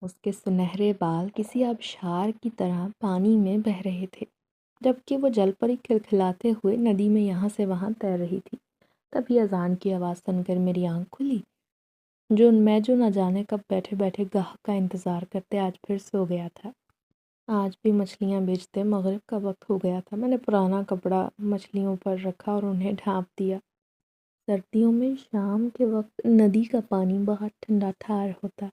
اس کے سنہرے بال کسی آبشار کی طرح پانی میں بہہ رہے تھے، جبکہ وہ جل پری کھلکھلاتے ہوئے ندی میں یہاں سے وہاں تیر رہی تھی۔ تبھی اذان کی آواز سن کر میری آنکھ کھلی۔ جو نہ جانے کب بیٹھے بیٹھے گاہک کا انتظار کرتے آج پھر سو گیا تھا۔ آج بھی مچھلیاں بیچتے مغرب کا وقت ہو گیا تھا۔ میں نے پرانا کپڑا مچھلیوں پر رکھا اور انہیں ڈھانپ دیا۔ سردیوں میں شام کے وقت ندی کا پانی بہت ٹھنڈا ٹھار ہوتا،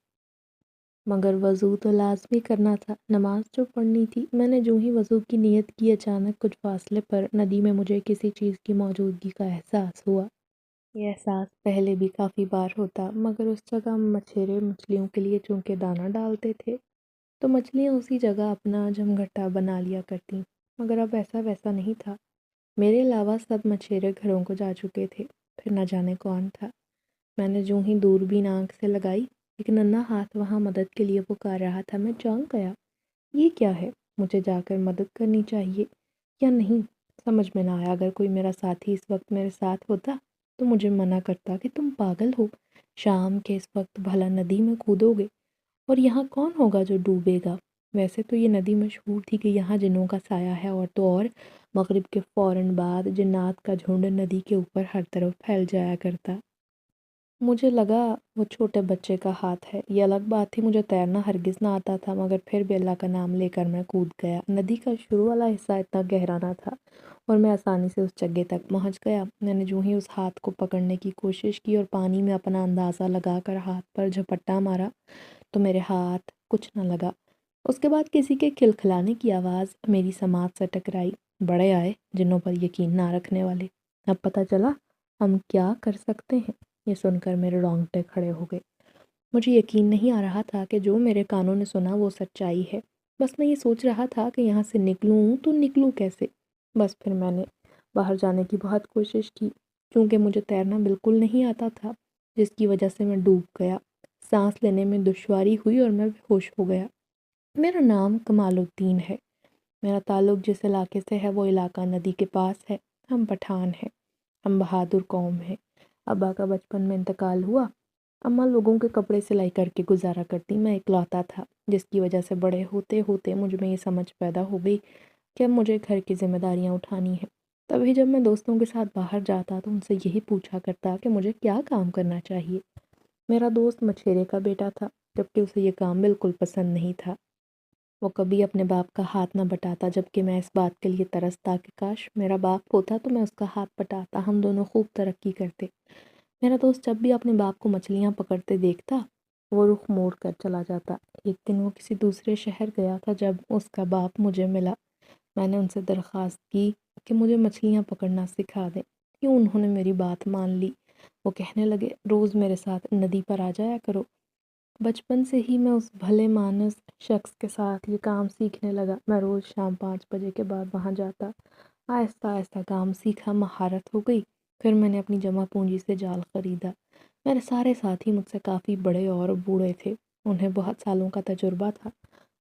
مگر وضو تو لازمی کرنا تھا، نماز جو پڑھنی تھی۔ میں نے جو ہی وضو کی نیت کی، اچانک کچھ فاصلے پر ندی میں مجھے کسی چیز کی موجودگی کا احساس ہوا۔ یہ احساس پہلے بھی کافی بار ہوتا، مگر اس جگہ مچھیرے مچھلیوں کے لیے چونکہ دانہ ڈالتے تھے تو مچھلیاں اسی جگہ اپنا جمگھٹا بنا لیا کرتیں، مگر اب ایسا ویسا نہیں تھا۔ میرے علاوہ سب مچھیرے گھروں کو جا چکے تھے، پھر نہ جانے کون تھا۔ میں نے جو ہی دوربین آنکھ سے لگائی، ایک ننھا ہاتھ وہاں مدد کے لیے پکار رہا تھا۔ میں چونک گیا، یہ کیا ہے؟ مجھے جا کر مدد کرنی چاہیے یا نہیں، سمجھ میں نہ آیا۔ اگر کوئی میرا ساتھی اس وقت میرے ساتھ ہوتا تو مجھے منع کرتا کہ تم پاگل ہو، شام کے اس وقت بھلا ندی میں کودو گے، اور یہاں کون ہوگا جو ڈوبے گا؟ ویسے تو یہ ندی مشہور تھی کہ یہاں جنوں کا سایہ ہے، اور تو اور مغرب کے فوراً بعد جنات کا جھنڈ ندی کے اوپر ہر طرف پھیل جایا کرتا۔ مجھے لگا وہ چھوٹے بچے کا ہاتھ ہے۔ یہ الگ بات تھی مجھے تیرنا ہرگز نہ آتا تھا، مگر پھر بھی اللہ کا نام لے کر میں کود گیا۔ ندی کا شروع والا حصہ اتنا گہرا نہ تھا اور میں آسانی سے اس جگہ تک پہنچ گیا۔ میں نے جو ہی اس ہاتھ کو پکڑنے کی کوشش کی اور پانی میں اپنا اندازہ لگا کر ہاتھ پر جھپٹا مارا تو میرے ہاتھ کچھ نہ لگا۔ اس کے بعد کسی کے کھلکھلانے کی آواز میری سماعت سے ٹکرائی۔ بڑے آئے جنوں پر یقین نہ رکھنے والے۔ اب پتہ چلا ہم کیا کر سکتے ہیں۔ یہ سن کر میرے رونگٹے کھڑے ہو گئے۔ مجھے یقین نہیں آ رہا تھا کہ جو میرے کانوں نے سنا وہ سچائی ہے۔ بس میں یہ سوچ رہا تھا کہ یہاں سے نکلوں تو نکلوں کیسے۔ بس پھر میں نے باہر جانے کی بہت کوشش کی، کیونکہ مجھے تیرنا بالکل نہیں آتا تھا، جس کی وجہ سے میں ڈوب گیا۔ سانس لینے میں دشواری ہوئی اور میں بے ہوش ہو گیا۔ میرا نام کمال الدین ہے۔ میرا تعلق جس علاقے سے ہے وہ علاقہ ندی کے پاس ہے۔ ہم پٹھان ہیں، ہم بہادر قوم ہیں۔ ابا کا بچپن میں انتقال ہوا۔ اماں لوگوں کے کپڑے سلائی کر کے گزارا کرتی، میں اکلوتا تھا، جس کی وجہ سے بڑے ہوتے ہوتے مجھ میں یہ سمجھ پیدا ہو گئی کہ اب مجھے گھر کی ذمہ داریاں اٹھانی ہیں۔ تبھی جب میں دوستوں کے ساتھ باہر جاتا تو ان سے یہی پوچھا کرتا کہ مجھے کیا کام کرنا چاہیے۔ میرا دوست مچھیرے کا بیٹا تھا، جبکہ اسے یہ کام بالکل پسند نہیں تھا۔ وہ کبھی اپنے باپ کا ہاتھ نہ بٹاتا، جبکہ میں اس بات کے لیے ترستا کہ کاش میرا باپ ہوتا تو میں اس کا ہاتھ بٹاتا، ہم دونوں خوب ترقی کرتے۔ میرا دوست جب بھی اپنے باپ کو مچھلیاں پکڑتے دیکھتا وہ رخ موڑ کر چلا جاتا۔ ایک دن وہ کسی دوسرے شہر گیا تھا۔ جب اس کا باپ مجھے ملا، میں نے ان سے درخواست کی کہ مجھے مچھلیاں پکڑنا سکھا دیں۔ کیوں انہوں نے میری بات مان لی۔ وہ کہنے لگے روز میرے ساتھ ندی پر آ جایا کرو۔ بچپن سے ہی میں اس بھلے مانس شخص کے ساتھ یہ کام سیکھنے لگا۔ میں روز شام 5 بجے کے بعد وہاں جاتا۔ آہستہ آہستہ کام سیکھا، مہارت ہو گئی۔ پھر میں نے اپنی جمع پونجی سے جال خریدا۔ میرے سارے ساتھی مجھ سے کافی بڑے اور بوڑھے تھے، انہیں بہت سالوں کا تجربہ تھا۔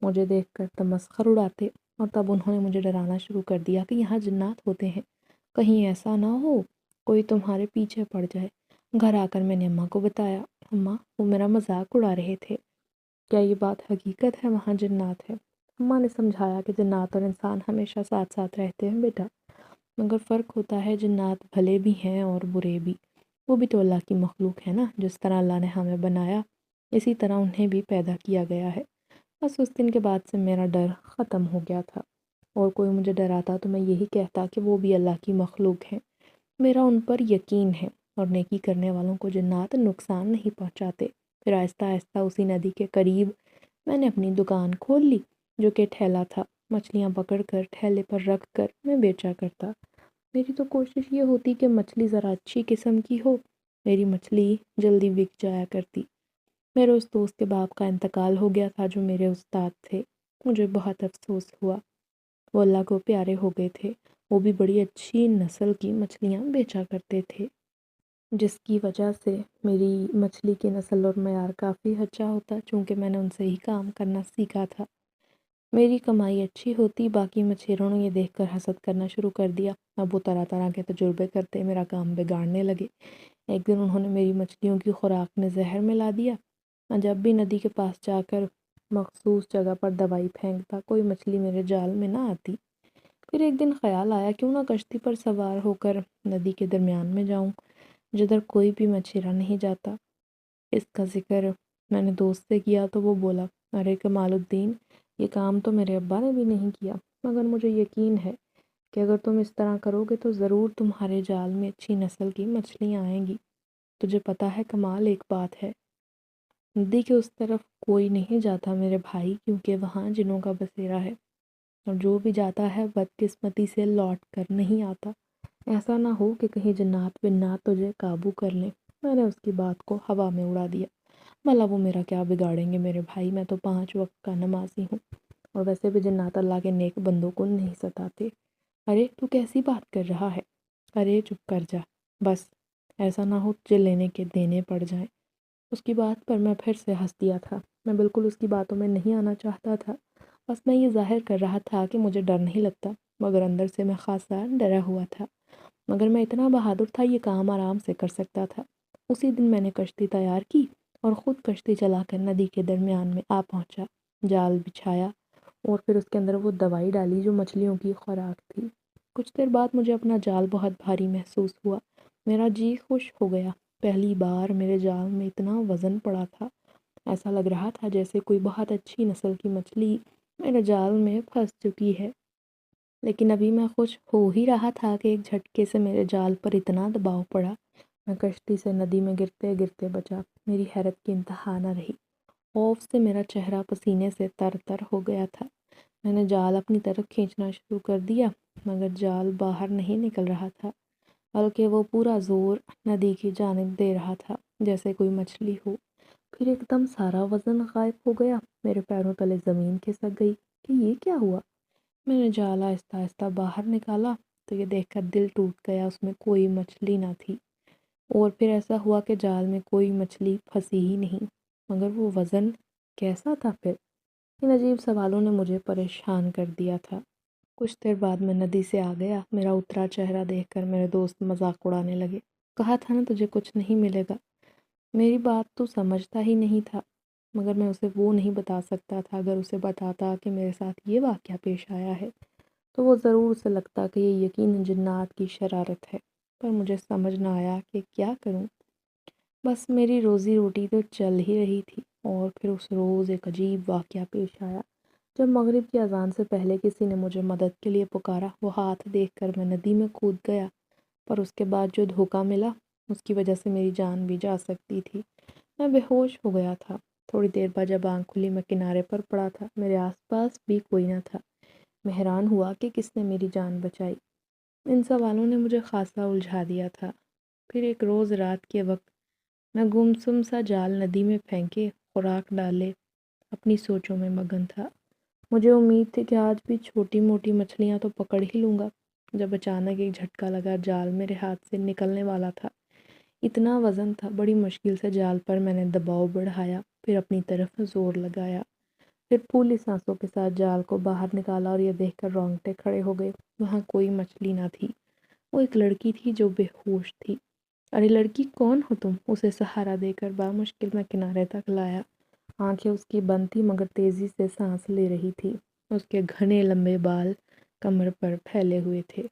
مجھے دیکھ کر تمسخر اڑاتے، اور تب انہوں نے مجھے ڈرانا شروع کر دیا کہ یہاں جنات ہوتے ہیں، کہیں ایسا نہ ہو کوئی تمہارے پیچھے پڑ جائے۔ گھر آ کر میں نے اماں کو بتایا۔ اماں وہ میرا مذاق اڑا رہے تھے، کیا یہ بات حقیقت ہے وہاں جنات ہے؟ اماں نے سمجھایا کہ جنات اور انسان ہمیشہ ساتھ ساتھ رہتے ہیں بیٹا، مگر فرق ہوتا ہے جنات بھلے بھی ہیں اور برے بھی۔ وہ بھی تو اللہ کی مخلوق ہے نا، جس طرح اللہ نے ہمیں بنایا اسی طرح انہیں بھی پیدا کیا گیا ہے۔ بس اس دن کے بعد سے میرا ڈر ختم ہو گیا تھا، اور کوئی مجھے ڈراتا تو میں یہی کہتا کہ وہ بھی اللہ کی مخلوق ہیں۔ میرا ان پر یقین ہے، اور نیکی کرنے والوں کو جنات نقصان نہیں پہنچاتے۔ پھر آہستہ آہستہ اسی ندی کے قریب میں نے اپنی دکان کھول لی، جو کہ ٹھیلا تھا۔ مچھلیاں پکڑ کر ٹھیلے پر رکھ کر میں بیچا کرتا۔ میری تو کوشش یہ ہوتی کہ مچھلی ذرا اچھی قسم کی ہو، میری مچھلی جلدی بک جایا کرتی۔ میرے اس دوست کے باپ کا انتقال ہو گیا تھا جو میرے استاد تھے۔ مجھے بہت افسوس ہوا، وہ اللہ کو پیارے ہو گئے تھے۔ وہ بھی بڑی اچھی نسل کی مچھلیاں بیچا کرتے تھے، جس کی وجہ سے میری مچھلی کی نسل اور معیار کافی اچھا ہوتا، چونکہ میں نے ان سے ہی کام کرنا سیکھا تھا۔ میری کمائی اچھی ہوتی، باقی مچھیروں نے یہ دیکھ کر حسد کرنا شروع کر دیا۔ اب وہ طرح طرح کے تجربے کرتے میرا کام بگاڑنے لگے۔ ایک دن انہوں نے میری مچھلیوں کی خوراک میں زہر ملا دیا۔ میں جب بھی ندی کے پاس جا کر مخصوص جگہ پر دوائی پھینکتا کوئی مچھلی میرے جال میں نہ آتی۔ پھر ایک دن خیال آیا کیوں نہ کشتی پر سوار ہو کر ندی کے درمیان میں جاؤں جدھر کوئی بھی مچھیرا نہیں جاتا۔ اس کا ذکر میں نے دوست سے کیا تو وہ بولا، ارے کمال الدین، یہ کام تو میرے ابا نے بھی نہیں کیا، مگر مجھے یقین ہے کہ اگر تم اس طرح کرو گے تو ضرور تمہارے جال میں اچھی نسل کی مچھلیاں آئیں گی۔ تجھے پتہ ہے کمال، ایک بات ہے، ندی کے اس طرف کوئی نہیں جاتا میرے بھائی، کیونکہ وہاں جنوں کا بسیرا ہے، اور جو بھی جاتا ہے بدقسمتی سے لوٹ کر نہیں آتا۔ ایسا نہ ہو کہ کہیں جنات بنات تجھے قابو کر لیں۔ میں نے اس کی بات کو ہوا میں اڑا دیا۔ بھلا وہ میرا کیا بگاڑیں گے میرے بھائی، میں تو 5 وقت کا نمازی ہوں، اور ویسے بھی جنات اللہ کے نیک بندوں کو نہیں ستاتے۔ ارے تو کیسی بات کر رہا ہے؟ ارے چپ کر جا، بس ایسا نہ ہو تجھے لینے کے دینے پڑ جائیں۔ اس کی بات پر میں پھر سے ہنس دیا تھا۔ میں بالکل اس کی باتوں میں نہیں آنا چاہتا تھا، بس میں یہ ظاہر کر رہا تھا کہ مجھے ڈر نہیں لگتا، مگر اندر سے میں خاصا ڈرا ہوا تھا۔ مگر میں اتنا بہادر تھا، یہ کام آرام سے کر سکتا تھا۔ اسی دن میں نے کشتی تیار کی اور خود کشتی چلا کر ندی کے درمیان میں آ پہنچا، جال بچھایا اور پھر اس کے اندر وہ دوائی ڈالی جو مچھلیوں کی خوراک تھی۔ کچھ دیر بعد مجھے اپنا جال بہت بھاری محسوس ہوا، میرا جی خوش ہو گیا۔ پہلی بار میرے جال میں اتنا وزن پڑا تھا، ایسا لگ رہا تھا جیسے کوئی بہت اچھی نسل کی مچھلی میرے جال میں پھنس چکی ہے۔ لیکن ابھی میں خوش ہو ہی رہا تھا کہ ایک جھٹکے سے میرے جال پر اتنا دباؤ پڑا، میں کشتی سے ندی میں گرتے گرتے بچا۔ میری حیرت کی انتہا نہ رہی، خوف سے میرا چہرہ پسینے سے تر تر ہو گیا تھا۔ میں نے جال اپنی طرف کھینچنا شروع کر دیا، مگر جال باہر نہیں نکل رہا تھا، بلکہ وہ پورا زور ندی کی جانب دے رہا تھا جیسے کوئی مچھلی ہو۔ پھر ایک دم سارا وزن غائب ہو گیا، میرے پیروں تلے زمین کھسک گئی کہ یہ کیا ہوا۔ میں نے جال آہستہ آہستہ باہر نکالا تو یہ دیکھ کر دل ٹوٹ گیا، اس میں کوئی مچھلی نہ تھی۔ اور پھر ایسا ہوا کہ جال میں کوئی مچھلی پھنسی ہی نہیں، مگر وہ وزن کیسا تھا پھر؟ ان عجیب سوالوں نے مجھے پریشان کر دیا تھا۔ کچھ دیر بعد میں ندی سے آ گیا، میرا اترا چہرہ دیکھ کر میرے دوست مذاق اڑانے لگے۔ کہا تھا نا تجھے کچھ نہیں ملے گا۔ میری بات تو سمجھتا ہی نہیں تھا، مگر میں اسے وہ نہیں بتا سکتا تھا۔ اگر اسے بتاتا کہ میرے ساتھ یہ واقعہ پیش آیا ہے تو وہ ضرور اسے لگتا کہ یہ یقیناً جنات کی شرارت ہے، پر مجھے سمجھ نہ آیا کہ کیا کروں۔ بس میری روزی روٹی تو چل ہی رہی تھی، اور پھر اس روز ایک عجیب واقعہ پیش آیا۔ جب مغرب کی اذان سے پہلے کسی نے مجھے مدد کے لیے پکارا، وہ ہاتھ دیکھ کر میں ندی میں کود گیا، پر اس کے بعد جو دھوکہ ملا اس کی وجہ سے میری جان بھی جا سکتی تھی۔ میں بے ہوش ہو گیا تھا۔ تھوڑی دیر بعد جب آنکھ کھلی میں کنارے پر پڑا تھا، میرے آس پاس بھی کوئی نہ تھا۔ میں حیران ہوا کہ کس نے میری جان بچائی۔ ان سوالوں نے مجھے خاصا الجھا دیا تھا۔ پھر ایک روز رات کے وقت میں گمسم سا جال ندی میں پھینکے، خوراک ڈالے اپنی سوچوں میں مگن تھا۔ مجھے امید تھی کہ آج بھی چھوٹی موٹی مچھلیاں تو پکڑ ہی لوں گا، جب اچانک ایک جھٹکا لگا، جال میرے ہاتھ سے نکلنے والا تھا۔ اتنا وزن تھا، بڑی مشکل سے جال پر میں نے دباؤ بڑھایا، پھر اپنی طرف زور لگایا، پھر پھولی سانسوں کے ساتھ جال کو باہر نکالا، اور یہ دیکھ کر رونگٹے کھڑے ہو گئے، وہاں کوئی مچھلی نہ تھی۔ وہ ایک لڑکی تھی جو بے ہوش تھی۔ ارے لڑکی، کون ہو تم؟ اسے سہارا دے کر بامشکل میں کنارے تک لایا۔ آنکھیں اس کی بند تھی مگر تیزی سے سانس لے رہی تھی۔ اس کے گھنے لمبے بال کمر پر پھیلے ہوئے تھے،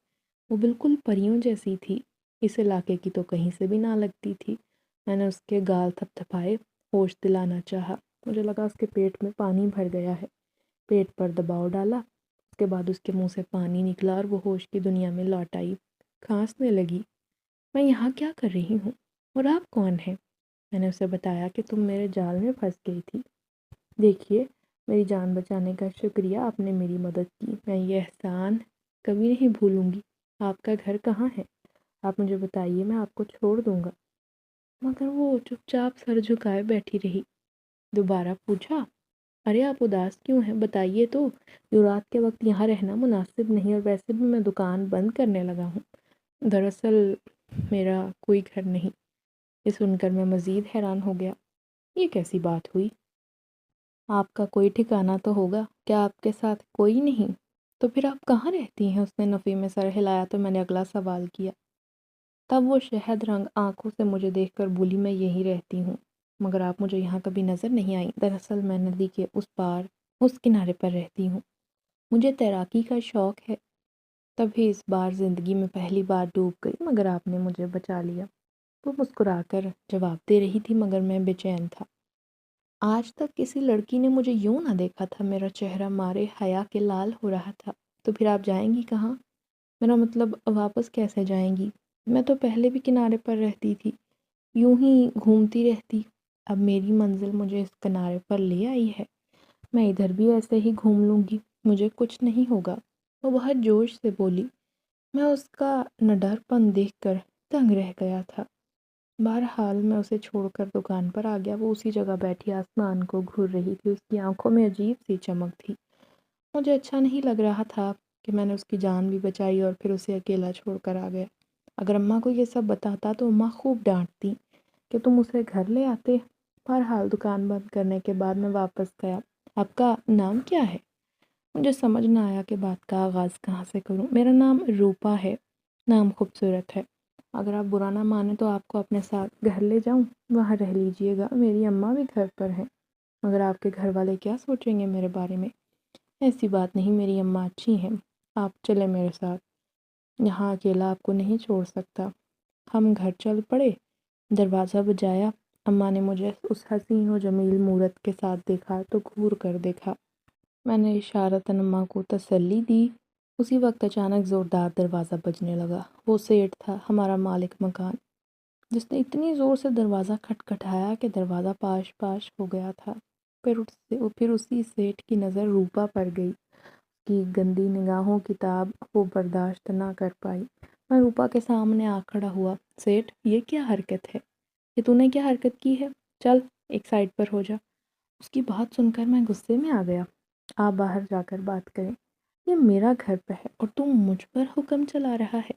وہ بالکل پریوں جیسی تھی، اس علاقے کی تو کہیں سے بھی نہ لگتی تھی۔ میں نے اس کے گال تھپ تھپائے، ہوش دلانا چاہا۔ مجھے لگا اس کے پیٹ میں پانی بھر گیا ہے۔ پیٹ پر دباؤ ڈالا، اس کے بعد اس کے منہ سے پانی نکلا اور وہ ہوش کی دنیا میں لوٹ آئی، کھانسنے لگی۔ میں یہاں کیا کر رہی ہوں اور آپ کون ہیں؟ میں نے اسے بتایا کہ تم میرے جال میں پھنس گئی تھی۔ دیکھیے، میری جان بچانے کا شکریہ، آپ نے میری مدد کی، میں یہ احسان کبھی نہیں بھولوں گی۔ آپ کا گھر کہاں ہے؟ آپ مجھے بتائیے، میں آپ کو چھوڑ دوں گا۔ مگر وہ چپ چاپ سر جھکائے بیٹھی رہی۔ دوبارہ پوچھا، ارے آپ اداس کیوں ہیں؟ بتائیے تو، یوں رات کے وقت یہاں رہنا مناسب نہیں، اور ویسے بھی میں دکان بند کرنے لگا ہوں۔ دراصل میرا کوئی گھر نہیں۔ یہ سن کر میں مزید حیران ہو گیا۔ یہ کیسی بات ہوئی؟ آپ کا کوئی ٹھکانہ تو ہوگا، کیا آپ کے ساتھ کوئی نہیں؟ تو پھر آپ کہاں رہتی ہیں؟ اس نے نفی میں سر ہلایا تو میں نے اگلا سوال کیا۔ تب وہ شہد رنگ آنکھوں سے مجھے دیکھ کر بولی، میں یہیں رہتی ہوں۔ مگر آپ مجھے یہاں کبھی نظر نہیں آئیں۔ دراصل میں ندی کے اس پار اس کنارے پر رہتی ہوں۔ مجھے تیراکی کا شوق ہے، تبھی اس بار زندگی میں پہلی بار ڈوب گئی، مگر آپ نے مجھے بچا لیا۔ وہ مسکرا کر جواب دے رہی تھی، مگر میں بے چین تھا۔ آج تک کسی لڑکی نے مجھے یوں نہ دیکھا تھا۔ میرا چہرہ مارے حیا کے لال ہو رہا تھا۔ تو پھر آپ جائیں گی کہاں؟ میرا مطلب واپس کیسے جائیں گی؟ میں تو پہلے بھی کنارے پر رہتی تھی، یوں ہی گھومتی رہتی۔ اب میری منزل مجھے اس کنارے پر لے آئی ہے، میں ادھر بھی ایسے ہی گھوم لوں گی، مجھے کچھ نہیں ہوگا۔ وہ بہت جوش سے بولی۔ میں اس کا نڈر پن دیکھ کر دنگ رہ گیا تھا۔ بہرحال میں اسے چھوڑ کر دکان پر آ گیا۔ وہ اسی جگہ بیٹھی آسمان کو گھور رہی تھی۔ اس کی آنکھوں میں عجیب سی چمک تھی۔ مجھے اچھا نہیں لگ رہا تھا کہ میں نے اس کی جان بھی بچائی اور پھر اسے اکیلا چھوڑ کر آ گیا۔ اگر اماں کو یہ سب بتاتا تو اماں خوب ڈانٹتی کہ تم اسے گھر لے آتے۔ بہرحال دکان بند کرنے کے بعد میں واپس گیا۔ آپ کا نام کیا ہے؟ مجھے سمجھ نہ آیا کہ بات کا آغاز کہاں سے کروں۔ میرا نام روپا ہے۔ نام خوبصورت ہے۔ اگر آپ برا نہ مانیں تو آپ کو اپنے ساتھ گھر لے جاؤں، وہاں رہ لیجئے گا۔ میری اماں بھی گھر پر ہیں، مگر آپ کے گھر والے کیا سوچیں گے میرے بارے میں؟ ایسی بات نہیں، میری اماں اچھی ہیں۔ آپ چلیں میرے ساتھ، یہاں اکیلا آپ کو نہیں چھوڑ سکتا۔ ہم گھر چل پڑے۔ دروازہ بجایا۔ اماں نے مجھے اس حسین و جمیل مورت کے ساتھ دیکھا تو گھور کر دیکھا۔ میں نے اشارتاً اماں کو تسلی دی۔ اسی وقت اچانک زوردار دروازہ بجنے لگا۔ وہ سیٹھ تھا، ہمارا مالک مکان، جس نے اتنی زور سے دروازہ کھٹکھٹایا کہ دروازہ پاش پاش ہو گیا تھا۔ پھر اسی سیٹھ کی نظر روپا پر گئی۔ کی گندی نگاہوں کی تاب وہ برداشت نہ کر پائی۔ میں روپا کے سامنے آ کھڑا ہوا۔ سیٹھ، یہ کیا حرکت ہے؟ یہ تو نے کیا حرکت کی ہے؟ چل ایک سائڈ پر ہو جا۔ اس کی بات سن کر میں غصے میں آ گیا۔ آپ باہر جا کر بات کریں، یہ میرا گھر پہ ہے اور تم مجھ پر حکم چلا رہا ہے۔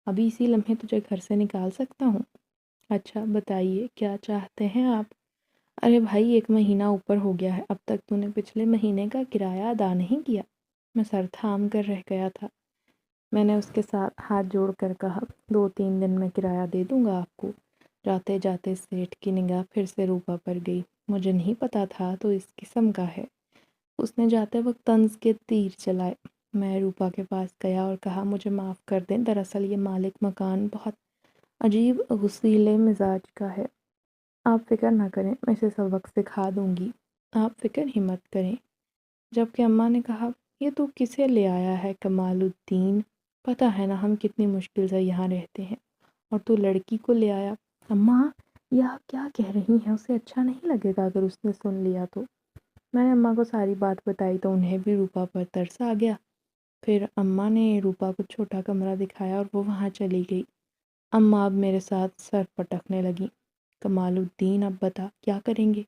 ابھی اسی لمحے تجھے گھر سے نکال سکتا ہوں۔ اچھا بتائیے کیا چاہتے ہیں آپ؟ ارے بھائی، 1 مہینہ اوپر ہو گیا ہے، اب تک تو نے پچھلے مہینے کا کرایہ ادا نہیں کیا۔ میں سر تھام کر رہ گیا تھا۔ میں نے اس کے ساتھ ہاتھ جوڑ کر کہا، 2-3 دن میں کرایہ دے دوں گا آپ کو۔ جاتے جاتے سیٹھ کی نگاہ پھر سے روپا پر گئی۔ مجھے نہیں پتا تھا تو اس قسم کا ہے۔ اس نے جاتے وقت طنز کے تیر چلائے۔ میں روپا کے پاس گیا اور کہا، مجھے معاف کر دیں، دراصل یہ مالک مکان بہت عجیب غصیلے مزاج کا ہے۔ آپ فکر نہ کریں، میں اسے سبق سکھا دوں گی، آپ فکر ہی مت کریں۔ جبکہ اماں نے کہا، یہ تو کسے لے آیا ہے کمال الدین؟ پتہ ہے نا ہم کتنی مشکل سے یہاں رہتے ہیں، اور تو لڑکی کو لے آیا۔ اماں یہ آپ کیا کہہ رہی ہیں؟ اسے اچھا نہیں لگے گا اگر اس نے سن لیا تو۔ میں نے اماں کو ساری بات بتائی تو انہیں بھی روپا پر ترس آ گیا۔ پھر اماں نے روپا کو چھوٹا کمرہ دکھایا اور وہ وہاں چلی گئی۔ اماں اب میرے ساتھ سر پٹکنے لگی۔ کمال الدین اب بتا کیا کریں گے؟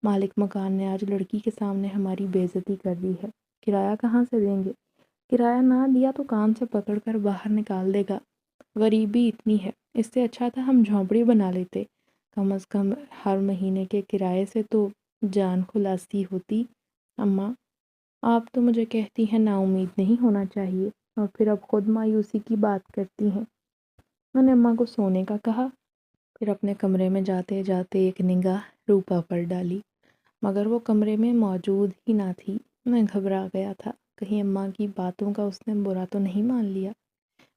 مالک مکان نے آج لڑکی کے سامنے ہماری بے عزتی کر دی ہے، کرایہ کہاں سے دیں گے؟ کرایہ نہ دیا تو کان سے پکڑ کر باہر نکال دے گا۔ غریبی اتنی ہے، اس سے اچھا تھا ہم جھونپڑی بنا لیتے، کم از کم ہر مہینے کے کرائے سے تو جان خلاصی ہوتی۔ اماں آپ تو مجھے کہتی ہیں نا امید نہیں ہونا چاہیے، اور پھر اب خود مایوسی کی بات کرتی ہیں۔ میں نے اماں کو سونے کا کہا، پھر اپنے کمرے میں جاتے جاتے ایک نگاہ روپا پر ڈالی، مگر وہ کمرے میں موجود ہی نہ تھی۔ میں گھبرا گیا تھا، کہیں اماں کی باتوں کا اس نے برا تو نہیں مان لیا۔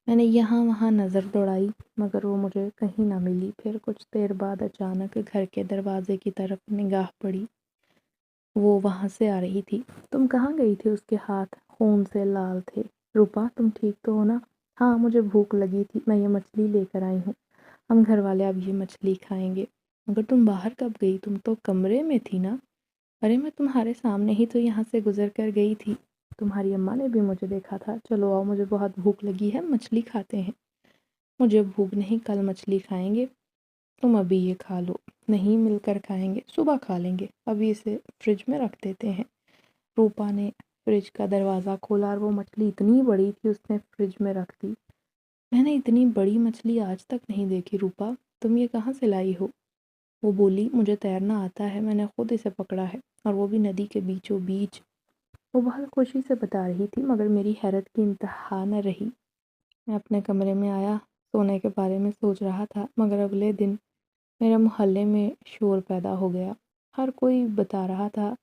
میں نے یہاں وہاں نظر دوڑائی، مگر وہ مجھے کہیں نہ ملی۔ پھر کچھ دیر بعد اچانک گھر کے دروازے کی طرف نگاہ پڑی، وہ وہاں سے آ رہی تھی۔ تم کہاں گئی تھی؟ اس کے ہاتھ خون سے لال تھے۔ روپا تم ٹھیک تو ہو نا؟ ہاں مجھے بھوک لگی تھی، میں یہ مچھلی لے کر آئی ہوں، ہم گھر والے اب یہ مچھلی کھائیں گے۔ مگر تم باہر کب گئی؟ تم تو کمرے میں تھی نا؟ ارے میں تمہارے سامنے ہی تو یہاں سے گزر کر گئی تھی، تمہاری اماں نے بھی مجھے دیکھا تھا۔ چلو آؤ، مجھے بہت بھوک لگی ہے، مچھلی کھاتے ہیں۔ مجھے بھوک نہیں، کل مچھلی کھائیں گے، تم ابھی یہ کھا لو۔ نہیں مل کر کھائیں گے، صبح کھا لیں گے، ابھی اسے فریج میں رکھ دیتے ہیں۔ روپا نے فریج کا دروازہ کھولا اور وہ مچھلی اتنی بڑی تھی اس نے فریج میں رکھ دی۔ میں نے اتنی بڑی مچھلی آج تک نہیں دیکھی روپا، تم یہ کہاں سے لائی ہو؟ وہ بولی، مجھے تیرنا آتا ہے، میں نے خود اسے پکڑا ہے، اور وہ بھی ندی کے بیچوں بیچ۔ وہ بہت خوشی سے بتا رہی تھی، مگر میری حیرت کی انتہا نہ رہی۔ میں اپنے کمرے میں آیا، سونے کے بارے میں سوچ رہا تھا، مگر اگلے دن میرے محلے میں شور پیدا ہو گیا، ہر کوئی بتا رہا تھا۔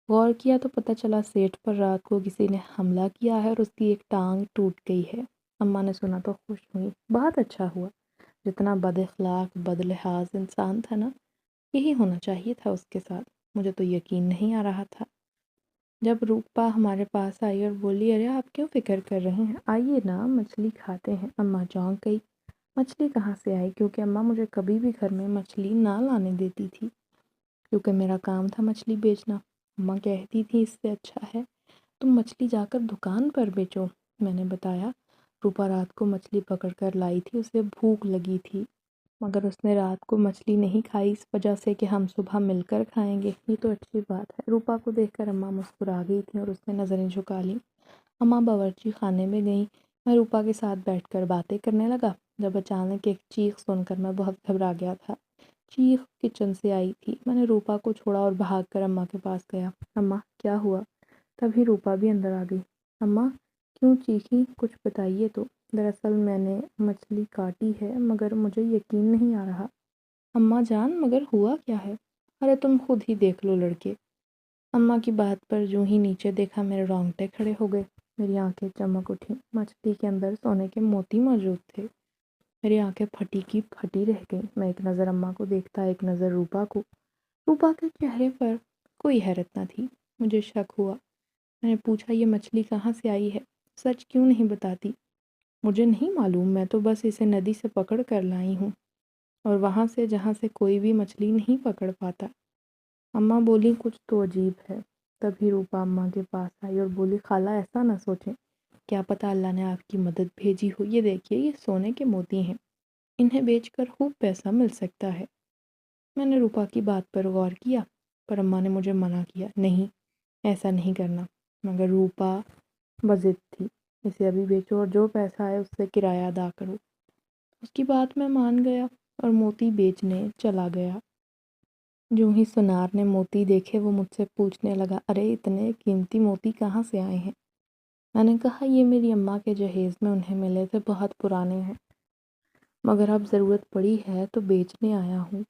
غور کیا تو پتہ چلا سیٹھ پر رات کو کسی نے حملہ کیا ہے اور اس کی ایک ٹانگ ٹوٹ گئی ہے۔ اماں نے سنا تو خوش ہوئی، بہت اچھا ہوا، جتنا بد اخلاق بد لحاظ انسان تھا نا، یہی ہونا چاہیے تھا اس کے ساتھ۔ مجھے تو یقین نہیں آ رہا تھا۔ جب روپا ہمارے پاس آئی اور بولی، ارے آپ کیوں فکر کر رہے ہیں، آئیے نا مچھلی کھاتے ہیں۔ اماں چونک گئی، مچھلی کہاں سے آئی، کیونکہ اماں مجھے کبھی بھی گھر میں مچھلی نہ لانے دیتی تھی، کیونکہ میرا کام تھا مچھلی بیچنا۔ اماں کہتی تھی اس سے اچھا ہے تم مچھلی جا کر دکان پر بیچو۔ میں نے بتایا روپا رات کو مچھلی پکڑ کر لائی تھی، اسے بھوک لگی تھی، مگر اس نے رات کو مچھلی نہیں کھائی اس وجہ سے کہ ہم صبح مل کر کھائیں گے۔ یہ تو اچھی بات ہے۔ روپا کو دیکھ کر اماں مسکرا گئی تھیں اور اس نے نظریں جھکا لیں۔ اماں باورچی خانے میں گئیں، میں روپا کے ساتھ بیٹھ کر باتیں کرنے لگا جب اچانک ایک چیخ سن کر میں بہت گھبرا گیا تھا۔ چیخ کچن سے آئی تھی۔ میں نے روپا کو چھوڑا اور بھاگ کر اماں کے پاس گیا۔ اماں کیا ہوا؟ تبھی روپا بھی اندر آ گئی۔ اماں کیوں چیخی، کچھ بتائیے تو۔ دراصل میں نے مچھلی کاٹی ہے مگر مجھے یقین نہیں آ رہا۔ اماں جان مگر ہوا کیا ہے؟ ارے تم خود ہی دیکھ لو لڑکے۔ اماں کی بات پر جو ہی نیچے دیکھا میرے رونگٹے کھڑے ہو گئے، میری آنکھیں چمک اٹھیں۔ مچھلی کے اندر سونے کے موتی موجود تھے۔ میری آنکھیں پھٹی کی پھٹی رہ گئیں۔ میں ایک نظر اماں کو دیکھتا، ایک نظر روپا کو۔ روپا کے چہرے پر کوئی حیرت نہ تھی۔ مجھے شک ہوا۔ میں نے پوچھا یہ مچھلی کہاں سے آئی ہے؟ سچ کیوں نہیں بتاتی؟ مجھے نہیں معلوم، میں تو بس اسے ندی سے پکڑ کر لائی ہوں، اور وہاں سے جہاں سے کوئی بھی مچھلی نہیں پکڑ پاتا۔ اماں بولی کچھ تو عجیب ہے۔ تبھی روپا اماں کے پاس آئی اور بولی خالہ ایسا نہ سوچیں، کیا پتہ اللہ نے آپ کی مدد بھیجی ہو۔ یہ دیکھیے یہ سونے کے موتی ہیں، انہیں بیچ کر خوب پیسہ مل سکتا ہے۔ میں نے روپا کی بات پر غور کیا، پر اماں نے مجھے منع کیا، نہیں ایسا نہیں کرنا۔ مگر روپا بضد تھی، اسے ابھی بیچو اور جو پیسہ آئے اس سے کرایہ ادا کرو۔ اس کی بات میں مان گیا اور موتی بیچنے چلا گیا۔ جو ہی سنار نے موتی دیکھے وہ مجھ سے پوچھنے لگا، ارے اتنے قیمتی موتی کہاں سے آئے ہیں؟ میں نے کہا یہ میری اماں کے جہیز میں انہیں ملے تھے، بہت پرانے ہیں، مگر اب ضرورت پڑی ہے تو بیچنے آیا ہوں۔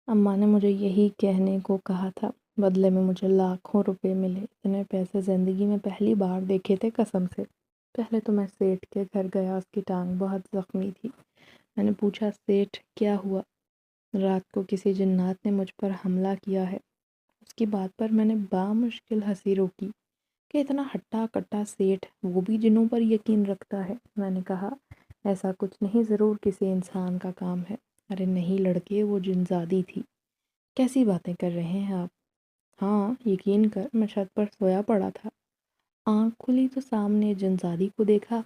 اماں نے مجھے یہی کہنے کو کہا تھا، بدلے میں مجھے لاکھوں روپے ملے۔ اتنے پیسے زندگی میں پہلی بار دیکھے تھے قسم سے۔ پہلے تو میں سیٹھ کے گھر گیا، اس کی ٹانگ بہت زخمی تھی۔ میں نے پوچھا سیٹھ کیا ہوا؟ رات کو کسی جنات نے مجھ پر حملہ کیا ہے۔ اس کی بات پر میں نے بامشکل ہنسی روکی کہ اتنا ہٹا کٹا سیٹھ، وہ بھی جنوں پر یقین رکھتا ہے۔ میں نے کہا ایسا کچھ نہیں، ضرور کسی انسان کا کام ہے۔ ارے نہیں لڑکے، وہ جنزادی تھی۔ کیسی باتیں کر رہے ہیں آپ؟ ہاں یقین کر، میں چھت پر سویا پڑا تھا، آنکھ کھلی تو سامنے جنزادی کو دیکھا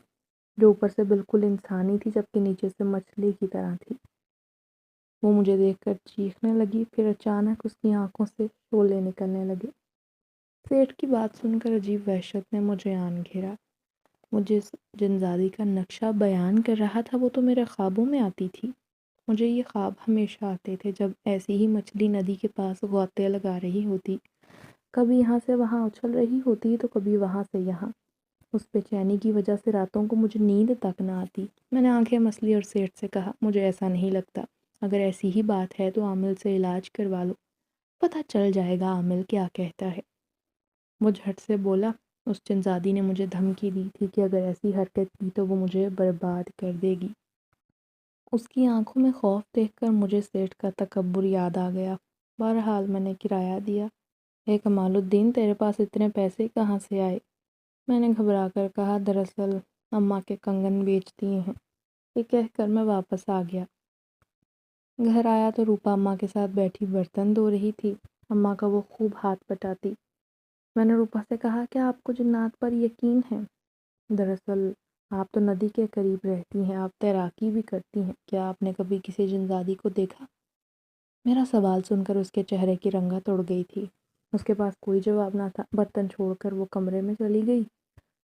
جو اوپر سے بالکل انسانی تھی جبکہ نیچے سے مچھلی کی طرح تھی۔ وہ مجھے دیکھ کر چیخنے لگی، پھر اچانک اس کی آنکھوں سے شعلے نکلنے لگے۔ سیٹھ کی بات سن کر عجیب وحشت نے مجھے آن گھیرا۔ وہ جس جنزادی کا نقشہ بیان کر رہا تھا وہ تو میرے خوابوں میں آتی تھی۔ مجھے یہ خواب ہمیشہ آتے تھے جب ایسی ہی مچھلی ندی کے پاس غوطے لگا رہی ہوتی، کبھی یہاں سے وہاں اچھل رہی ہوتی تو کبھی وہاں سے یہاں۔ اس بے چینی کی وجہ سے راتوں کو مجھے نیند تک نہ آتی۔ میں نے آنکھیں مسلی اور سیٹھ سے کہا مجھے ایسا نہیں لگتا، اگر ایسی ہی بات ہے تو عامل سے علاج کروا لو، پتہ چل جائے گا عامل کیا کہتا ہے۔ وہ جھٹ سے بولا، اس جنزادی نے مجھے دھمکی دی تھی کہ اگر ایسی حرکت کی تو وہ مجھے برباد کر دے گی۔ اس کی آنکھوں میں خوف دیکھ کر مجھے سیٹھ کا تکبر یاد آ گیا۔ بہرحال میں نے کرایہ دیا۔ اے کمال الدین تیرے پاس اتنے پیسے کہاں سے آئے؟ میں نے گھبرا کر کہا دراصل اماں کے کنگن بیچ دیے ہیں۔ یہ کہہ کر میں واپس آ گیا۔ گھر آیا تو روپا اماں کے ساتھ بیٹھی برتن دھو رہی تھی۔ اماں کا وہ خوب ہاتھ پٹاتی۔ میں نے روپا سے کہا کیا آپ کو جنات پر یقین ہے؟ دراصل آپ تو ندی کے قریب رہتی ہیں، آپ تیراکی بھی کرتی ہیں، کیا آپ نے کبھی کسی جنزادی کو دیکھا؟ میرا سوال سن کر اس کے چہرے کی رنگت اڑ گئی تھی۔ اس کے پاس کوئی جواب نہ تھا۔ برتن چھوڑ کر وہ کمرے میں چلی گئی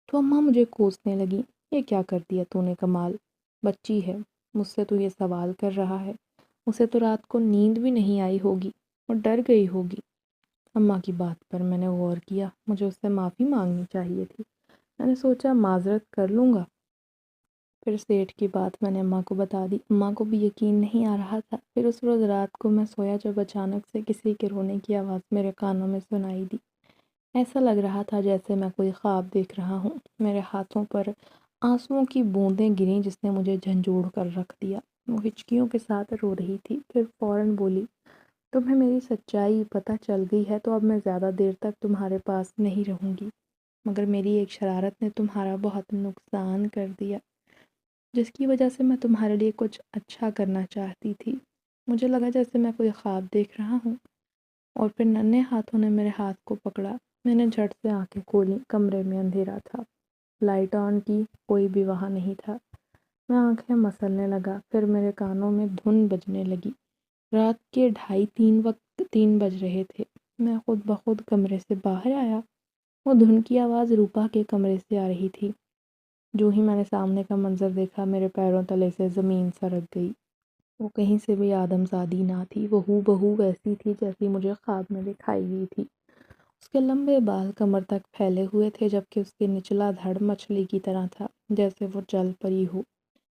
تو اماں مجھے کوسنے لگی، یہ کیا کر دیا تو نے کمال، بچی ہے، مجھ سے تو یہ سوال کر رہا ہے، اسے تو رات کو نیند بھی نہیں آئی ہوگی اور ڈر گئی ہوگی۔ اماں کی بات پر میں نے غور کیا، مجھے اس سے معافی مانگنی چاہیے تھی۔ میں نے سوچا معذرت کر لوں گا، پھر سیٹھ کی بات میں نے اماں کو بتا دی۔ اماں کو بھی یقین نہیں آ رہا تھا۔ پھر اس روز رات کو میں سویا جب اچانک سے کسی کے رونے کی آواز میرے کانوں میں سنائی دی۔ ایسا لگ رہا تھا جیسے میں کوئی خواب دیکھ رہا ہوں۔ میرے ہاتھوں پر آنسوؤں کی بوندیں گریں جس نے مجھے جھنجھوڑ کر رکھ دیا۔ وہ ہچکیوں کے ساتھ رو رہی تھی، پھر فوراً بولی، تمہیں میری سچائی پتہ چل گئی ہے تو اب میں زیادہ دیر تک تمہارے پاس نہیں رہوں گی، مگر میری ایک شرارت نے تمہارا بہت نقصان کر دیا، جس کی وجہ سے میں تمہارے لیے کچھ اچھا کرنا چاہتی تھی۔ مجھے لگا جیسے میں کوئی خواب دیکھ رہا ہوں، اور پھر ننھے ہاتھوں نے میرے ہاتھ کو پکڑا۔ میں نے جھٹ سے آنکھیں کھولیں، کمرے میں اندھیرا تھا، لائٹ آن کی، کوئی بھی وہاں نہیں تھا۔ میں آنکھیں مسلنے لگا، پھر میرے کانوں میں دھن بجنے لگی۔ رات کے 2:30 بج رہے تھے۔ میں خود بخود کمرے سے باہر آیا۔ وہ دھن کی آواز روپا کے کمرے سے آ رہی تھی۔ جو ہی میں نے سامنے کا منظر دیکھا، میرے پیروں تلے سے زمین سرک گئی۔ وہ کہیں سے بھی آدم زادی نہ تھی، وہ ہو بہو ویسی تھی جیسی مجھے خواب میں دکھائی گئی تھی۔ اس کے لمبے بال کمر تک پھیلے ہوئے تھے، جبکہ اس کے نچلا دھڑ مچھلی کی طرح تھا، جیسے وہ جل پری ہو۔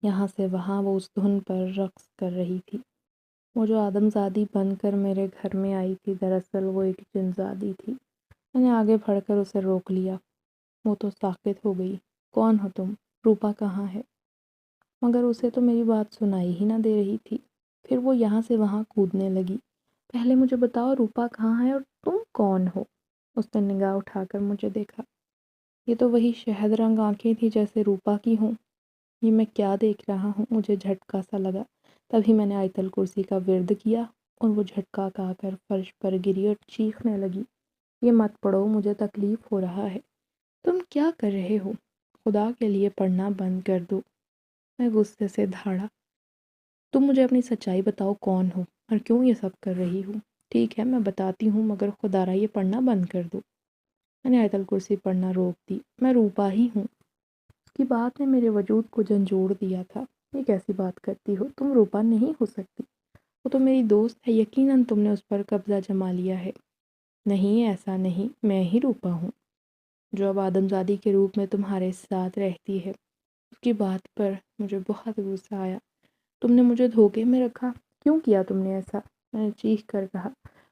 یہاں سے وہاں وہ اس دھن پر رقص کر رہی تھی۔ وہ جو آدم زادی بن کر میرے گھر میں آئی تھی، دراصل وہ ایک جن زادی تھی۔ میں نے آگے بڑھ کر اسے روک لیا۔ وہ تو ساکت ہو گئی۔ کون ہو تم؟ روپا کہاں ہے؟ مگر اسے تو میری بات سنائی ہی نہ دے رہی تھی۔ پھر وہ یہاں سے وہاں کودنے لگی۔ پہلے مجھے بتاؤ روپا کہاں ہے اور تم کون ہو؟ اس نے نگاہ اٹھا کر مجھے دیکھا۔ یہ تو وہی شہد رنگ آنکھیں تھی جیسے روپا کی ہوں۔ یہ میں کیا دیکھ رہا ہوں؟ مجھے جھٹکا سا لگا۔ تبھی میں نے آیت الکرسی کا ورد کیا اور وہ جھٹکا کھا کر فرش پر گری اور چیخنے لگی، یہ مت پڑھو، مجھے تکلیف ہو رہا ہے۔ تم کیا کر رہے ہو؟ خدا کے لیے پڑھنا بند کر دو۔ میں غصے سے دھاڑا۔ تم مجھے اپنی سچائی بتاؤ، کون ہو اور کیوں یہ سب کر رہی ہو؟ ٹھیک ہے میں بتاتی ہوں، مگر خدا را یہ پڑھنا بند کر دو۔ میں نے آیت الکرسی پڑھنا روک دی۔ میں روپا ہی ہوں۔ اس کی بات نے میرے وجود کو جھنجھوڑ دیا تھا۔ یہ کیسی بات کرتی ہو؟ تم روپا نہیں ہو سکتی۔ وہ تو میری دوست ہے، یقیناً تم نے اس پر قبضہ جما لیا ہے۔ نہیں، ایسا نہیں، میں ہی روپا ہوں، جو اب آدم زادی کے روپ میں تمہارے ساتھ رہتی ہے۔ اس کی بات پر مجھے بہت غصہ آیا۔ تم نے مجھے دھوکے میں رکھا، کیوں کیا تم نے ایسا؟ میں نے چیخ کر کہا،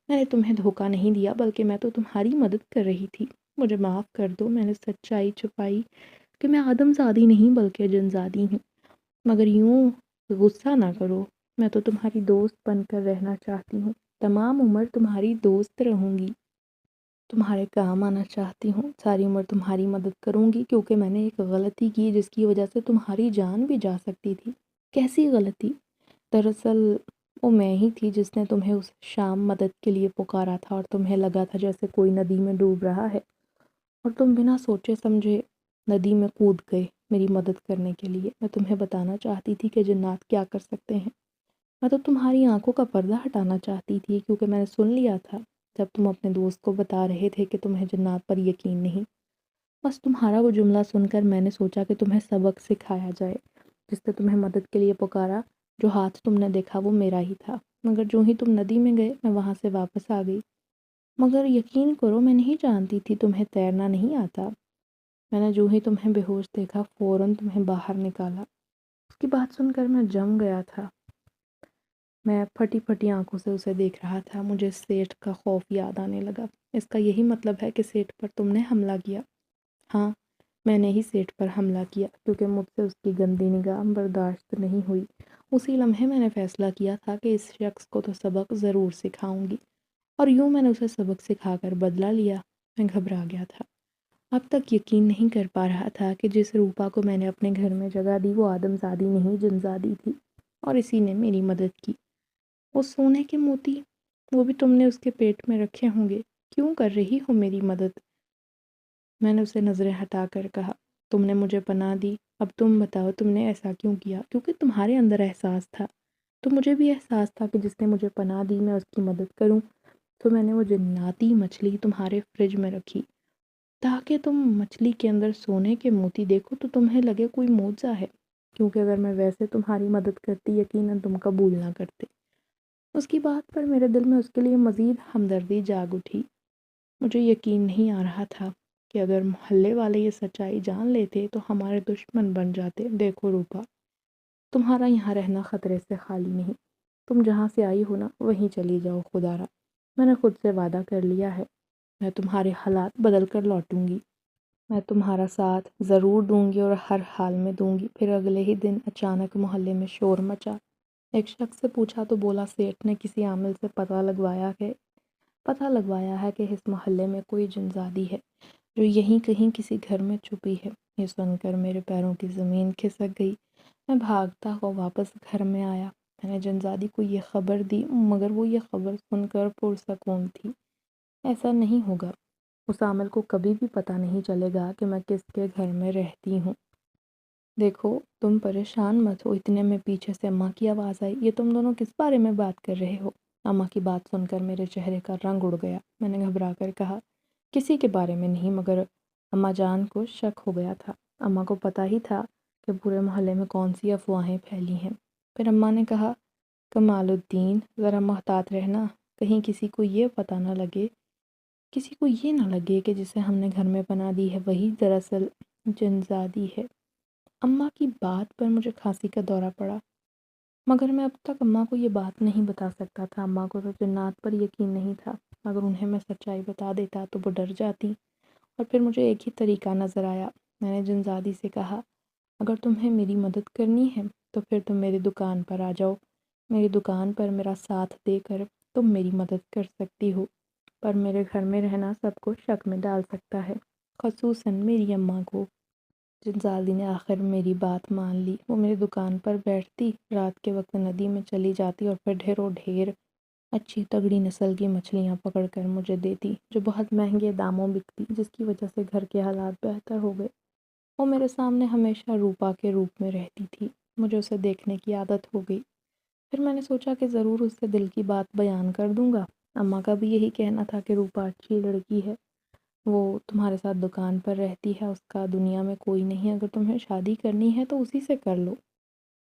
میں نے تمہیں دھوکہ نہیں دیا، بلکہ میں تو تمہاری مدد کر رہی تھی۔ مجھے معاف کر دو، میں نے سچائی چھپائی کہ میں آدم زادی نہیں بلکہ جن زادی ہوں۔ مگر یوں غصہ نہ کرو، میں تو تمہاری دوست بن کر رہنا چاہتی ہوں، تمام عمر تمہاری دوست رہوں گی، تمہارے کام آنا چاہتی ہوں، ساری عمر تمہاری مدد کروں گی، کیونکہ میں نے ایک غلطی کی جس کی وجہ سے تمہاری جان بھی جا سکتی تھی۔ کیسی غلطی؟ دراصل وہ میں ہی تھی جس نے تمہیں اس شام مدد کے لیے پکارا تھا، اور تمہیں لگا تھا جیسے کوئی ندی میں ڈوب رہا ہے، اور تم بنا سوچے سمجھے ندی میں کود گئے میری مدد کرنے کے لیے۔ میں تمہیں بتانا چاہتی تھی کہ جنات کیا کر سکتے ہیں۔ میں تو تمہاری آنکھوں کا پردہ ہٹانا چاہتی تھی، کیونکہ میں نے سن لیا تھا جب تم اپنے دوست کو بتا رہے تھے کہ تمہیں جنات پر یقین نہیں۔ بس تمہارا وہ جملہ سن کر میں نے سوچا کہ تمہیں سبق سکھایا جائے۔ جس نے تمہیں مدد کے لیے پکارا، جو ہاتھ تم نے دیکھا وہ میرا ہی تھا، مگر جو ہی تم ندی میں گئے میں وہاں سے واپس آ گئی۔ مگر یقین کرو میں نہیں جانتی تھی تمہیں تیرنا نہیں آتا۔ میں نے جو ہی تمہیں بے ہوش دیکھا فوراً تمہیں باہر نکالا۔ اس کی بات سن کر میں جم گیا تھا۔ میں پھٹی پھٹی آنکھوں سے اسے دیکھ رہا تھا۔ مجھے سیٹھ کا خوف یاد آنے لگا۔ اس کا یہی مطلب ہے کہ سیٹھ پر تم نے حملہ کیا؟ ہاں، میں نے ہی سیٹھ پر حملہ کیا، کیونکہ مجھ سے اس کی گندی نگاہ برداشت نہیں ہوئی۔ اسی لمحے میں نے فیصلہ کیا تھا کہ اس شخص کو تو سبق ضرور سکھاؤں گی، اور یوں میں نے اسے سبق سکھا کر بدلہ لیا۔ میں گھبرا گیا تھا۔ اب تک یقین نہیں کر پا رہا تھا کہ جس روپا کو میں نے اپنے گھر میں جگہ دی وہ آدم زادی نہیں جن زادی تھی، اور اسی نے میری مدد کی۔ وہ سونے کے موتی، وہ بھی تم نے اس کے پیٹ میں رکھے ہوں گے، کیوں کر رہی ہو میری مدد؟ میں نے اسے نظریں ہٹا کر کہا، تم نے مجھے پناہ دی، اب تم بتاؤ تم نے ایسا کیوں کیا؟ کیونکہ تمہارے اندر احساس تھا، تو مجھے بھی احساس تھا کہ جس نے مجھے پناہ دی میں اس کی مدد کروں، تو میں نے وہ جناتی مچھلی تمہارے فریج میں رکھی تاکہ تم مچھلی کے اندر سونے کے موتی دیکھو تو تمہیں لگے کوئی معجزہ ہے، کیونکہ اگر میں ویسے تمہاری مدد کرتی یقیناً تم قبول نہ کرتے۔ اس کی بات پر میرے دل میں اس کے لیے مزید ہمدردی جاگ اٹھی۔ مجھے یقین نہیں آ رہا تھا کہ اگر محلے والے یہ سچائی جان لیتے تو ہمارے دشمن بن جاتے۔ دیکھو روپا، تمہارا یہاں رہنا خطرے سے خالی نہیں، تم جہاں سے آئی ہو نا وہیں چلی جاؤ خدا را۔ میں نے خود سے وعدہ کر لیا ہے، میں تمہارے حالات بدل کر لوٹوں گی، میں تمہارا ساتھ ضرور دوں گی اور ہر حال میں دوں گی۔ پھر اگلے ہی دن اچانک محلے میں شور مچا۔ ایک شخص سے پوچھا تو بولا سیٹھ نے کسی عامل سے پتہ لگوایا ہے کہ اس محلے میں کوئی جنزادی ہے جو یہیں کہیں کسی گھر میں چھپی ہے۔ یہ سن کر میرے پیروں کی زمین کھسک گئی، میں بھاگتا ہوا واپس گھر میں آیا۔ میں نے جنزادی کو یہ خبر دی مگر وہ یہ خبر سن کر پرسکون تھی۔ ایسا نہیں ہوگا، اس عامل کو کبھی بھی پتہ نہیں چلے گا کہ میں کس کے گھر میں رہتی ہوں۔ دیکھو تم پریشان مت ہو، اتنے میں پیچھے سے اماں کی آواز آئی، یہ تم دونوں کس بارے میں بات کر رہے ہو؟ اماں کی بات سن کر میرے چہرے کا رنگ اڑ گیا۔ میں نے گھبرا کر کہا کسی کے بارے میں نہیں، مگر اماں جان کو شک ہو گیا تھا۔ اماں کو پتہ ہی تھا کہ پورے محلے میں کون سی افواہیں پھیلی ہیں۔ پھر اماں نے کہا کمال الدین ذرا محتاط رہنا، کہیں کسی کو یہ نہ لگے کہ جسے ہم نے گھر میں پناہ دی ہے وہی دراصل جنزادی ہے۔ اماں کی بات پر مجھے کھانسی کا دورہ پڑا، مگر میں اب تک اماں کو یہ بات نہیں بتا سکتا تھا۔ اماں کو تو جنات پر یقین نہیں تھا، اگر انہیں میں سچائی بتا دیتا تو وہ ڈر جاتی، اور پھر مجھے ایک ہی طریقہ نظر آیا۔ میں نے جنزادی سے کہا اگر تمہیں میری مدد کرنی ہے تو پھر تم میری دکان پر آ جاؤ، میری دکان پر میرا ساتھ دے کر تم میری مدد کر سکتی ہو، پر میرے گھر میں رہنا سب کو شک میں ڈال سکتا ہے، خصوصاً میری اماں کو۔ جنزادی نے آخر میری بات مان لی۔ وہ میری دکان پر بیٹھتی، رات کے وقت ندی میں چلی جاتی اور پھر ڈھیروں ڈھیر اچھی تگڑی نسل کی مچھلیاں پکڑ کر مجھے دیتی جو بہت مہنگے داموں بکتی، جس کی وجہ سے گھر کے حالات بہتر ہو گئے۔ وہ میرے سامنے ہمیشہ روپا کے روپ میں رہتی تھی، مجھے اسے دیکھنے کی عادت ہو گئی۔ پھر میں نے سوچا کہ ضرور اس سے دل کی بات بیان کر دوں گا۔ اماں کا بھی یہی کہنا تھا کہ روپا اچھی لڑکی ہے، وہ تمہارے ساتھ دکان پر رہتی ہے، اس کا دنیا میں کوئی نہیں، اگر تمہیں شادی کرنی ہے تو اسی سے کر لو۔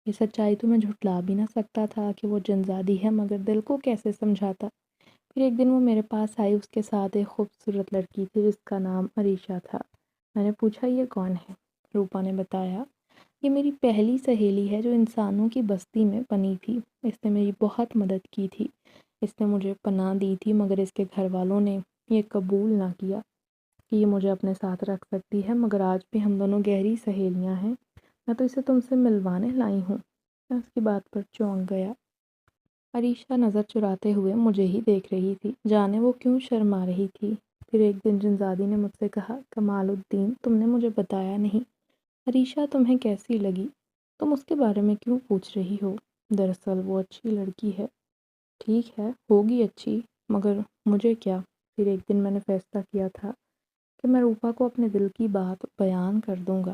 یہ سچائی تو میں جھٹلا بھی نہ سکتا تھا کہ وہ جنزادی ہے، مگر دل کو کیسے سمجھاتا۔ پھر ایک دن وہ میرے پاس آئی، اس کے ساتھ ایک خوبصورت لڑکی تھی جس کا نام عریشہ تھا۔ میں نے پوچھا یہ کون ہے؟ روپا نے بتایا یہ میری پہلی سہیلی ہے جو انسانوں کی بستی میں پنی تھی، اس نے میری بہت مدد کی تھی، اس نے مجھے پناہ دی تھی، مگر اس کے گھر والوں نے یہ قبول نہ کیا کہ یہ مجھے اپنے ساتھ رکھ سکتی ہے، مگر آج بھی ہم دونوں گہری سہیلیاں ہیں، میں تو اسے تم سے ملوانے لائی ہوں۔ میں اس کی بات پر چونک گیا۔ عریشہ نظر چراتے ہوئے مجھے ہی دیکھ رہی تھی، جانے وہ کیوں شرما رہی تھی۔ پھر ایک دن جنزادی نے مجھ سے کہا کمال الدین تم نے مجھے بتایا نہیں، عریشہ تمہیں کیسی لگی؟ تم اس کے بارے میں کیوں پوچھ رہی ہو؟ دراصل وہ اچھی لڑکی ہے۔ ٹھیک ہے، ہوگی اچھی، مگر مجھے کیا؟ پھر ایک دن میں نے فیصلہ کیا تھا کہ میں روپا کو اپنے دل کی بات بیان کر دوں گا۔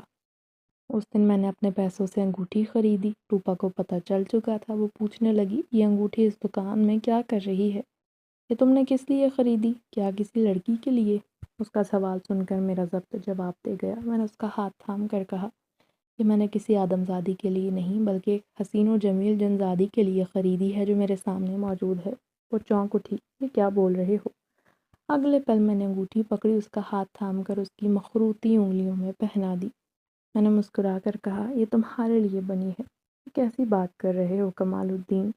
اس دن میں نے اپنے پیسوں سے انگوٹھی خریدی۔ روپا کو پتہ چل چکا تھا، وہ پوچھنے لگی یہ انگوٹھی اس دکان میں کیا کر رہی ہے؟ یہ تم نے کس لیے خریدی؟ کیا کسی لڑکی کے لیے؟ اس کا سوال سن کر میرا ضبط جواب دے گیا۔ میں نے اس کا ہاتھ تھام کر کہا کہ میں نے کسی آدم زادی کے لیے نہیں بلکہ ایک حسین و جمیل جنزادی کے لیے خریدی ہے جو میرے سامنے موجود ہے۔ وہ چونک اٹھی، یہ کیا بول رہے ہو؟ اگلے پل میں نے انگوٹھی پکڑی، اس کا ہاتھ تھام کر اس کی مخروطی انگلیوں میں پہنا دی۔ میں نے مسکرا کر کہا یہ تمہارے لیے بنی ہے۔ کیسی بات کر رہے ہو کمال الدین؟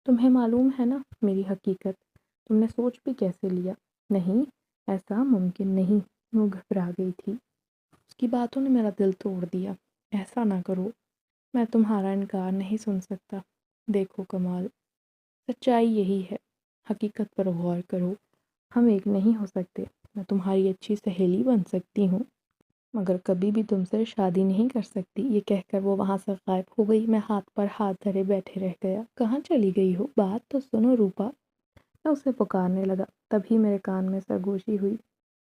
تمہیں معلوم ہے نا میری حقیقت، تم نے سوچ بھی کیسے لیا؟ نہیں، ایسا ممکن نہیں۔ وہ گھبرا گئی تھی، اس کی باتوں نے میرا دل توڑ دیا۔ ایسا نہ کرو، میں تمہارا انکار نہیں سن سکتا۔ دیکھو کمال، سچائی یہی ہے، حقیقت پر غور کرو، ہم ایک نہیں ہو سکتے، میں تمہاری اچھی سہیلی بن سکتی ہوں مگر کبھی بھی تم سے شادی نہیں کر سکتی۔ یہ کہہ کر وہ وہاں سے غائب ہو گئی۔ میں ہاتھ پر ہاتھ دھرے بیٹھے رہ گیا۔ کہاں چلی گئی ہو؟ بات تو سنو روپا۔ میں اسے پکارنے لگا، تبھی میرے کان میں سرگوشی ہوئی،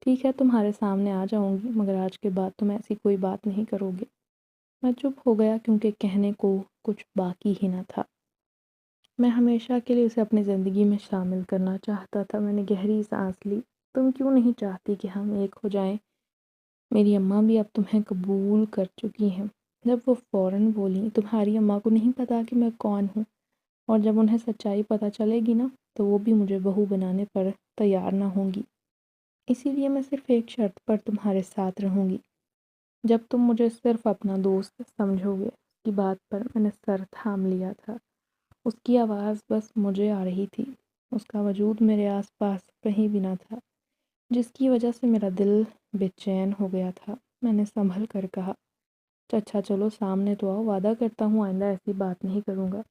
ٹھیک ہے تمہارے سامنے آ جاؤں گی، مگر آج کے بعد تم ایسی کوئی بات نہیں کرو گے۔ میں چپ ہو گیا کیونکہ کہنے کو کچھ باقی ہی نہ تھا۔ میں ہمیشہ کے لیے اسے اپنی زندگی میں شامل کرنا چاہتا تھا۔ میں نے گہری سانس لی۔ تم کیوں نہیں چاہتی کہ ہم ایک ہو جائیں؟ میری اماں بھی اب تمہیں قبول کر چکی ہیں۔ جب وہ فوراً بولی تمہاری اماں کو نہیں پتا کہ میں کون ہوں، اور جب انہیں سچائی پتہ چلے گی نا تو وہ بھی مجھے بہو بنانے پر تیار نہ ہوں گی۔ اسی لیے میں صرف ایک شرط پر تمہارے ساتھ رہوں گی، جب تم مجھے صرف اپنا دوست سمجھو گے۔ اس کی بات پر میں نے سر تھام لیا تھا۔ اس کی آواز بس مجھے آ رہی تھی، اس کا وجود میرے آس پاس کہیں بھی نہ تھا، جس کی وجہ سے میرا دل بے چین ہو گیا تھا۔ میں نے سنبھل کر کہا، اچھا چلو سامنے تو آؤ، وعدہ کرتا ہوں آئندہ ایسی بات نہیں کروں گا۔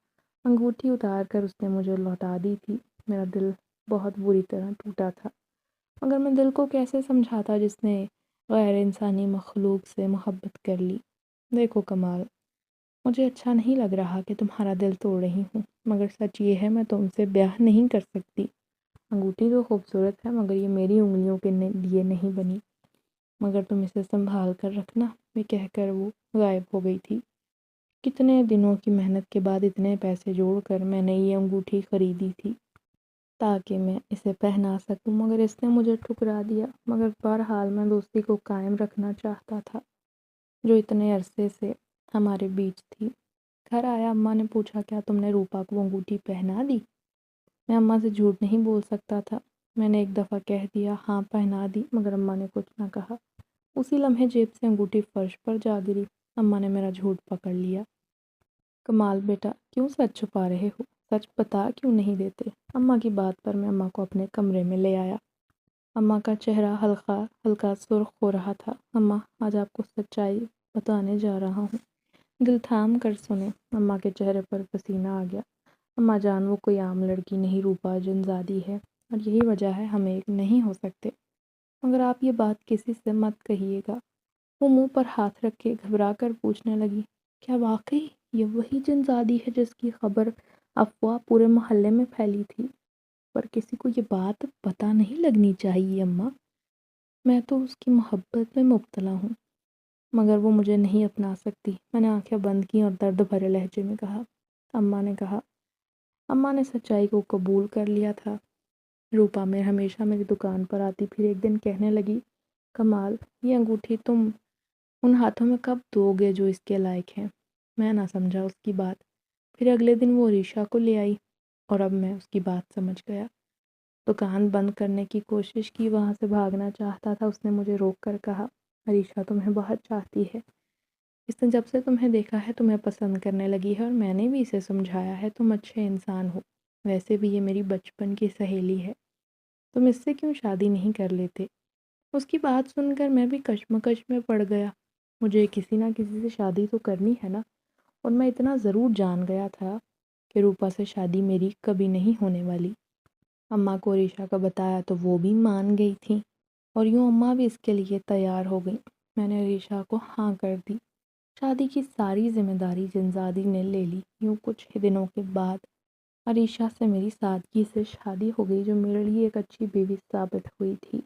انگوٹھی اتار کر اس نے مجھے لوٹا دی تھی۔ میرا دل بہت بری طرح ٹوٹا تھا، مگر میں دل کو کیسے سمجھاتا جس نے غیر انسانی مخلوق سے محبت کر لی۔ دیکھو کمال، مجھے اچھا نہیں لگ رہا کہ تمہارا دل توڑ رہی ہوں، مگر سچ یہ ہے میں تم سے بیاہ نہیں کر سکتی۔ انگوٹھی تو خوبصورت ہے مگر یہ میری انگلیوں کے لیے نہیں بنی، مگر تم اسے سنبھال کر رکھنا۔ یہ کہہ کر وہ غائب ہو گئی تھی۔ کتنے دنوں کی محنت کے بعد اتنے پیسے جوڑ کر میں نے یہ انگوٹھی خریدی تھی تاکہ میں اسے پہنا سکوں، مگر اس نے مجھے ٹھکرا دیا۔ مگر بہرحال میں دوستی کو قائم رکھنا چاہتا تھا جو اتنے عرصے سے ہمارے بیچ تھی۔ گھر آیا، اماں نے پوچھا کیا تم نے روپا کو انگوٹھی پہنا دی؟ میں اماں سے جھوٹ نہیں بول سکتا تھا۔ میں نے ایک دفعہ کہہ دیا ہاں پہنا دی، مگر اماں نے کچھ نہ کہا۔ اسی لمحے جیب سے انگوٹھی فرش پر جا گری۔ اماں نے میرا جھوٹ پکڑ لیا۔ کمال بیٹا، کیوں سچ چھپا رہے ہو؟ سچ بتا کیوں نہیں دیتے؟ اماں کی بات پر میں اماں کو اپنے کمرے میں لے آیا۔ اماں کا چہرہ ہلکا سرخ ہو رہا تھا۔ اماں، آج آپ کو سچائی بتانے جا رہا ہوں، دل تھام کر سنیں۔ اماں کے چہرے پر پسینہ آ گیا۔ اماں جان، وہ کوئی عام لڑکی نہیں، روپا جنزادی ہے، اور یہی وجہ ہے ہم ایک نہیں ہو سکتے، مگر آپ یہ بات کسی سے مت کہیے گا۔ وہ منہ پر ہاتھ رکھ کے گھبرا کر پوچھنے لگی، کیا واقعی یہ وہی جنزادی ہے جس کی خبر افواہ پورے محلے میں پھیلی تھی؟ پر کسی کو یہ بات پتہ نہیں لگنی چاہیے اماں، میں تو اس کی محبت میں مبتلا ہوں، مگر وہ مجھے نہیں اپنا سکتی۔ میں نے آنکھیں بند کی اور درد بھرے لہجے میں کہا، اماں نے سچائی کو قبول کر لیا تھا۔ روپا میں ہمیشہ میری دکان پر آتی، پھر ایک دن کہنے لگی، کمال، یہ انگوٹھی تم ان ہاتھوں میں کب دو گے جو اس کے لائق ہیں؟ میں نہ سمجھا اس کی بات۔ پھر اگلے دن وہ عریشہ کو لے آئی اور اب میں اس کی بات سمجھ گیا۔ دکان بند کرنے کی کوشش کی، وہاں سے بھاگنا چاہتا تھا۔ اس نے مجھے روک کر کہا، عریشہ تمہیں بہت چاہتی ہے، اس نے جب سے تمہیں دیکھا ہے تمہیں پسند کرنے لگی ہے، اور میں نے بھی اسے سمجھایا ہے تم اچھے انسان ہو، ویسے بھی یہ میری بچپن کی سہیلی ہے، تم اس سے کیوں شادی نہیں کر لیتے؟ اس کی بات سن کر میں بھی کشمکش میں پڑ گیا۔ مجھے کسی نہ کسی سے شادی تو کرنی ہے نا، اور میں اتنا ضرور جان گیا تھا کہ روپا سے شادی میری کبھی نہیں ہونے والی۔ اماں کو عریشہ کا بتایا تو وہ بھی مان گئی تھیں، اور یوں اماں بھی اس کے لیے تیار ہو گئی۔ میں نے عریشہ کو ہاں کر دی۔ شادی کی ساری ذمہ داری جنزادی نے لے لی۔ یوں کچھ ہی دنوں کے بعد عریشہ سے میری سادگی سے شادی ہو گئی، جو میرے لیے ایک اچھی بیوی ثابت ہوئی تھی،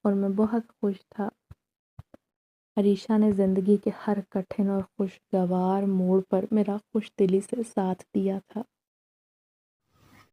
اور میں بہت خوش تھا۔ عریشہ نے زندگی کے ہر کٹھن اور خوشگوار موڑ پر میرا خوش دلی سے ساتھ دیا تھا۔